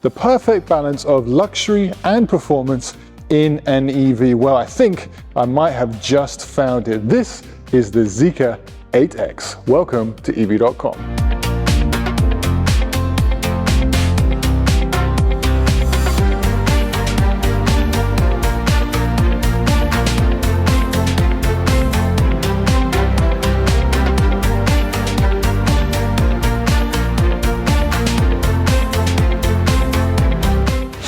The perfect balance of luxury and performance in an EV. Well, I think I might have just found it. This is the Zeekr 8X. Welcome to EV.com.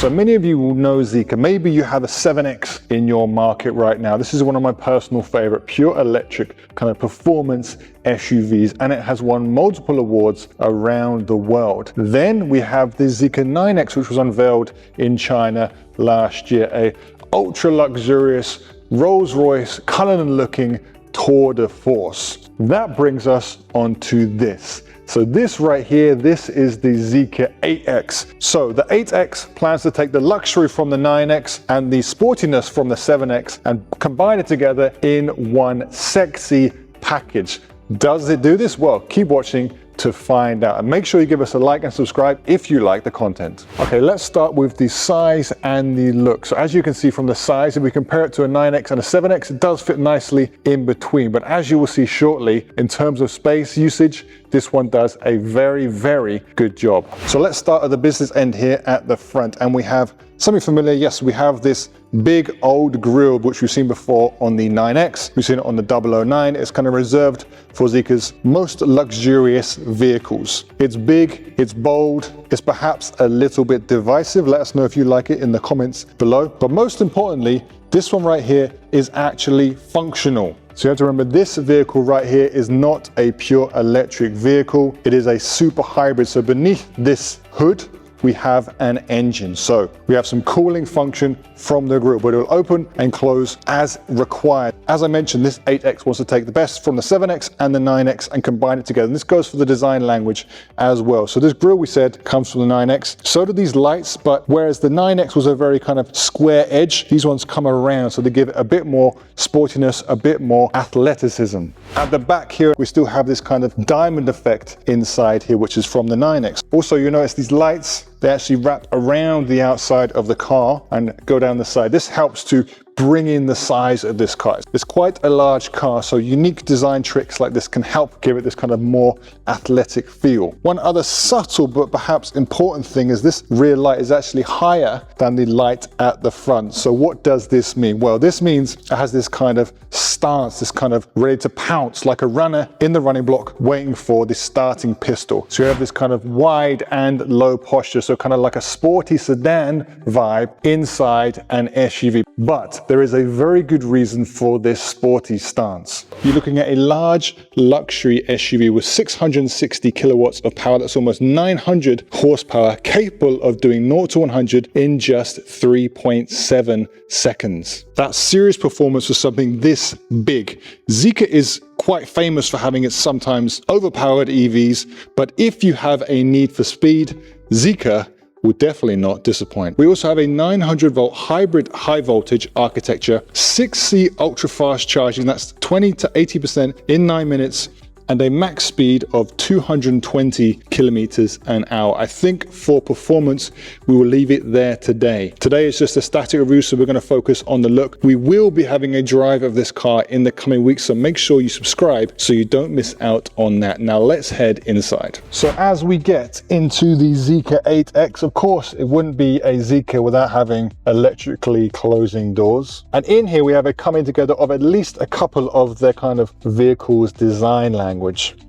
So many of you will know Zeekr. Maybe you have a 7X in your market right now. This is one of my personal favorite pure electric kind of performance SUVs, and it has won multiple awards around the world. Then we have the Zeekr 9X, which was unveiled in China last year, a ultra luxurious Rolls-Royce Cullinan looking tour de force. That brings us onto this. So this right here, this is the Zeekr 8X. So the 8X plans to take the luxury from the 9X and the sportiness from the 7X and combine it together in one sexy package. Does it do this? Well, keep watching to find out, and make sure you give us a like and subscribe if you like the content. Okay, let's start with the size and the look. So as you can see from the size, if we compare it to a 9X and a 7X, it does fit nicely in between. But as you will see shortly, in terms of space usage, this one does a very, very good job. So let's start at the business end here at the front, and we have something familiar. Yes, we have this big old grille, which we've seen before on the 9X. We've seen it on the 009. It's kind of reserved for Zeekr's most luxurious vehicles. It's big, it's bold, it's perhaps a little bit divisive. Let us know if you like it in the comments below. But most importantly, this one right here is actually functional. So you have to remember, this vehicle right here is not a pure electric vehicle. It is a super hybrid. So beneath this hood, we have an engine. So we have some cooling function from the grille, but it will open and close as required. As I mentioned, this 8X wants to take the best from the 7X and the 9X and combine it together. And this goes for the design language as well. So this grille, we said, comes from the 9X. So do these lights, but whereas the 9X was a very kind of square edge, these ones come around. So they give it a bit more sportiness, a bit more athleticism. At the back here, we still have this kind of diamond effect inside here, which is from the 9X. Also, you notice these lights, they actually wrap around the outside of the car and go down the side. This helps to bring in the size of this car. It's quite a large car, so unique design tricks like this can help give it this kind of more athletic feel. One other subtle but perhaps important thing is this rear light is actually higher than the light at the front. So what does this mean? Well, this means it has this kind of stance, this kind of ready to pounce like a runner in the running block waiting for the starting pistol. So you have this kind of wide and low posture, so kind of like a sporty sedan vibe inside an SUV. But there is a very good reason for this sporty stance. You're looking at a large luxury SUV with 660 kilowatts of power. That's almost 900 horsepower, capable of doing 0 to 100 in just 3.7 seconds. That's serious performance for something this big. Zeekr is quite famous for having its sometimes overpowered EVs, but if you have a need for speed, Zeekr will definitely not disappoint. We also have a 900 volt hybrid high voltage architecture, 6C ultra fast charging, that's 20 to 80% in 9 minutes, and a max speed of 220 kilometers an hour. I think for performance, we will leave it there today. Today is just a static review, so we're going to focus on the look. We will be having a drive of this car in the coming weeks, so make sure you subscribe so you don't miss out on that. Now let's head inside. So as we get into the Zeekr 8X, of course, it wouldn't be a Zeekr without having electrically closing doors. And in here, we have a coming together of at least a couple of their kind of vehicle's design language.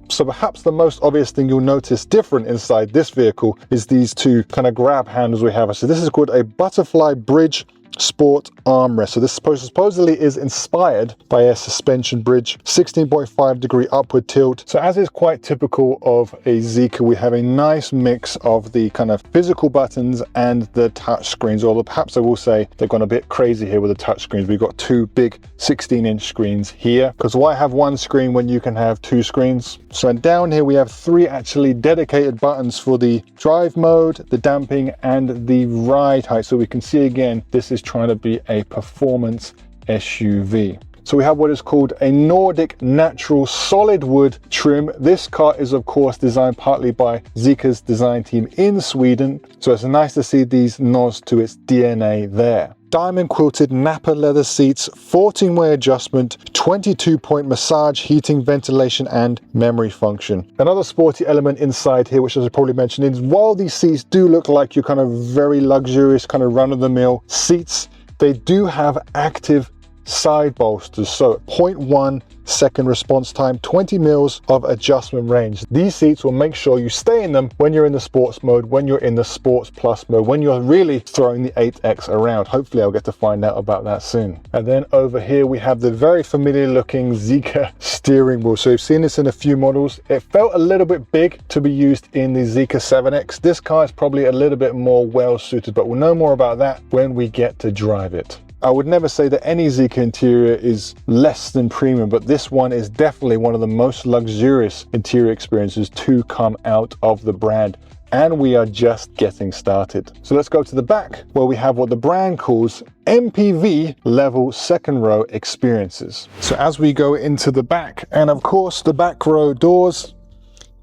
So perhaps the most obvious thing you'll notice different inside this vehicle is these two kind of grab handles we have. So this is called a butterfly bridge sport armrest. So this supposedly is inspired by a suspension bridge, 16.5 degree upward tilt. So as is quite typical of a Zeekr, we have a nice mix of the kind of physical buttons and the touch screens, although perhaps I will say they've gone a bit crazy here with the touch screens. We've got two big 16-inch screens here, because why have one screen when you can have two screens? So down here we have three actually dedicated buttons for the drive mode, the damping, and the ride height. So we can see again, this is trying to be a performance SUV. So we have what is called a Nordic natural solid wood trim. This car is of course designed partly by Zeekr's design team in Sweden. So it's nice to see these nods to its DNA there. Diamond quilted Napa leather seats, 14-way adjustment, 22-point massage, heating, ventilation, and memory function. Another sporty element inside here, which as I probably mentioned, is while these seats do look like your kind of very luxurious kind of run-of-the-mill seats, they do have active side bolsters. So 0.1 second response time, 20 mils of adjustment range. These seats will make sure you stay in them when you're in the sports mode, when you're in the sports plus mode, when you're really throwing the 8X around. Hopefully I'll get to find out about that soon. And then over here we have the very familiar looking Zeekr steering wheel. So you've seen this in a few models. It felt a little bit big to be used in the Zeekr 7X. This car is probably a little bit more well suited, but we'll know more about that when we get to drive it. I would never say that any Zeekr interior is less than premium, but this one is definitely one of the most luxurious interior experiences to come out of the brand. And we are just getting started. So let's go to the back where we have what the brand calls MPV level second row experiences. So as we go into the back, and of course the back row doors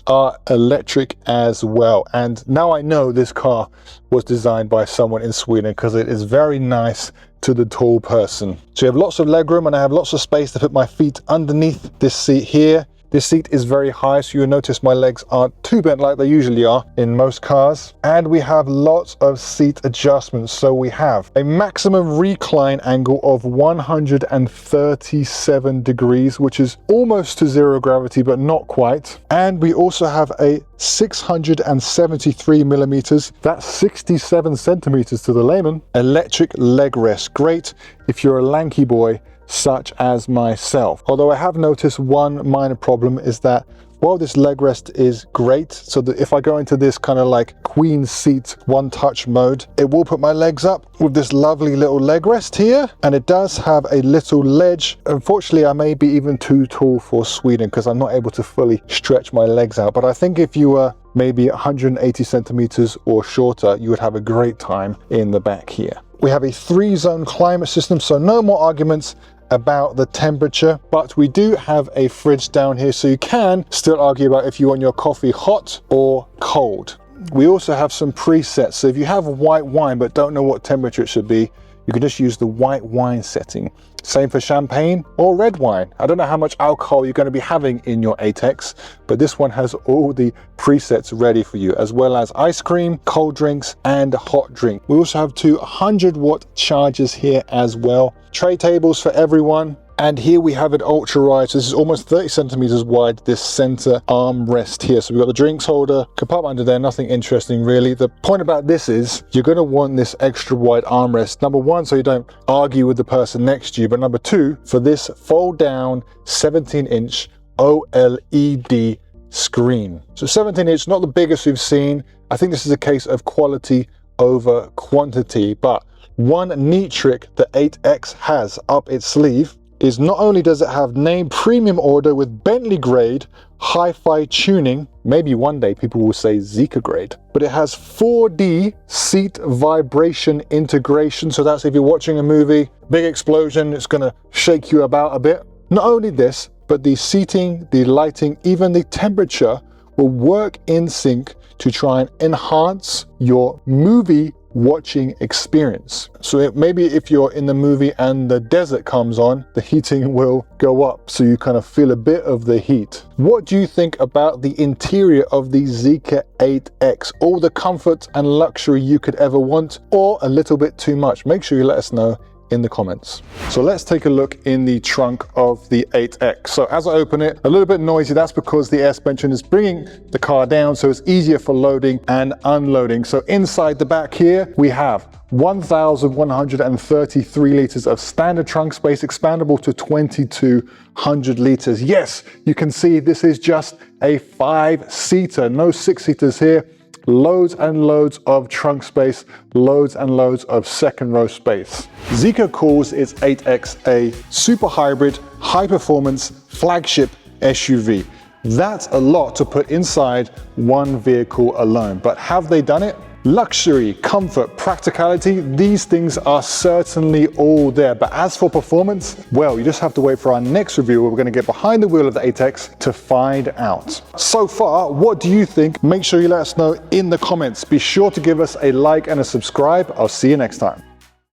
are electric as well. And now I know this car was designed by someone in Sweden because it is very nice to the tall person. So you have lots of legroom, and I have lots of space to put my feet underneath this seat here. This seat is very high, so you'll notice my legs aren't too bent like they usually are in most cars. And we have lots of seat adjustments. So we have a maximum recline angle of 137 degrees, which is almost to zero gravity, but not quite. And we also have a 673 millimeters, that's 67 centimeters to the layman, electric leg rest. Great if you're a lanky boy such as myself. Although I have noticed one minor problem is that while this leg rest is great, so that if I go into this kind of like queen seat one touch mode, it will put my legs up with this lovely little leg rest here. And it does have a little ledge. Unfortunately, I may be even too tall for Sweden because I'm not able to fully stretch my legs out. But I think if you were maybe 180 centimeters or shorter, you would have a great time in the back here. We have a 3-zone climate system, so no more arguments about the temperature, but we do have a fridge down here, so you can still argue about if you want your coffee hot or cold. We also have some presets, so if you have white wine but don't know what temperature it should be, you can just use the white wine setting. Same for champagne or red wine. I don't know how much alcohol you're going to be having in your 8X, but this one has all the presets ready for you, as well as ice cream, cold drinks, and hot drink. We also have 2 100-watt chargers here as well. Tray tables for everyone. And here we have it ultra wide. So this is almost 30 centimeters wide, this center armrest here. So we've got the drinks holder, compartment under there, nothing interesting really. The point about this is you're gonna want this extra wide armrest. Number one, so you don't argue with the person next to you, but number two, for this fold down 17-inch OLED screen. So 17-inch, not the biggest we've seen. I think this is a case of quality over quantity, but one neat trick the 8X has up its sleeve is not only does it have named premium order with Bentley grade, hi-fi tuning, maybe one day people will say Zeekr grade, but it has 4D seat vibration integration. So that's if you're watching a movie, big explosion, it's gonna shake you about a bit. Not only this, but the seating, the lighting, even the temperature will work in sync to try and enhance your movie watching experience. So maybe if you're in the movie and the desert comes on, the heating will go up so you kind of feel a bit of the heat. What do you think about the interior of the Zeekr 8X? All the comfort and luxury you could ever want, or a little bit too much? Make sure you let us know in the comments. So let's take a look in the trunk of the 8X. So as I open it, a little bit noisy. That's because the air suspension is bringing the car down, so it's easier for loading and unloading. So inside the back here, we have 1,133 liters of standard trunk space, expandable to 2,200 liters. Yes, you can see this is just a 5-seater, no 6-seaters here. Loads and loads of trunk space, loads and loads of second row space. Zeekr calls its 8X a super hybrid, high performance flagship SUV. That's a lot to put inside one vehicle alone, but have they done it? Luxury, comfort, practicality, these things are certainly all there. But as for performance, well, you just have to wait for our next review where we're going to get behind the wheel of the 8X to find out. So far, what do you think? Make sure you let us know in the comments. Be sure to give us a like and a subscribe. I'll see you next time.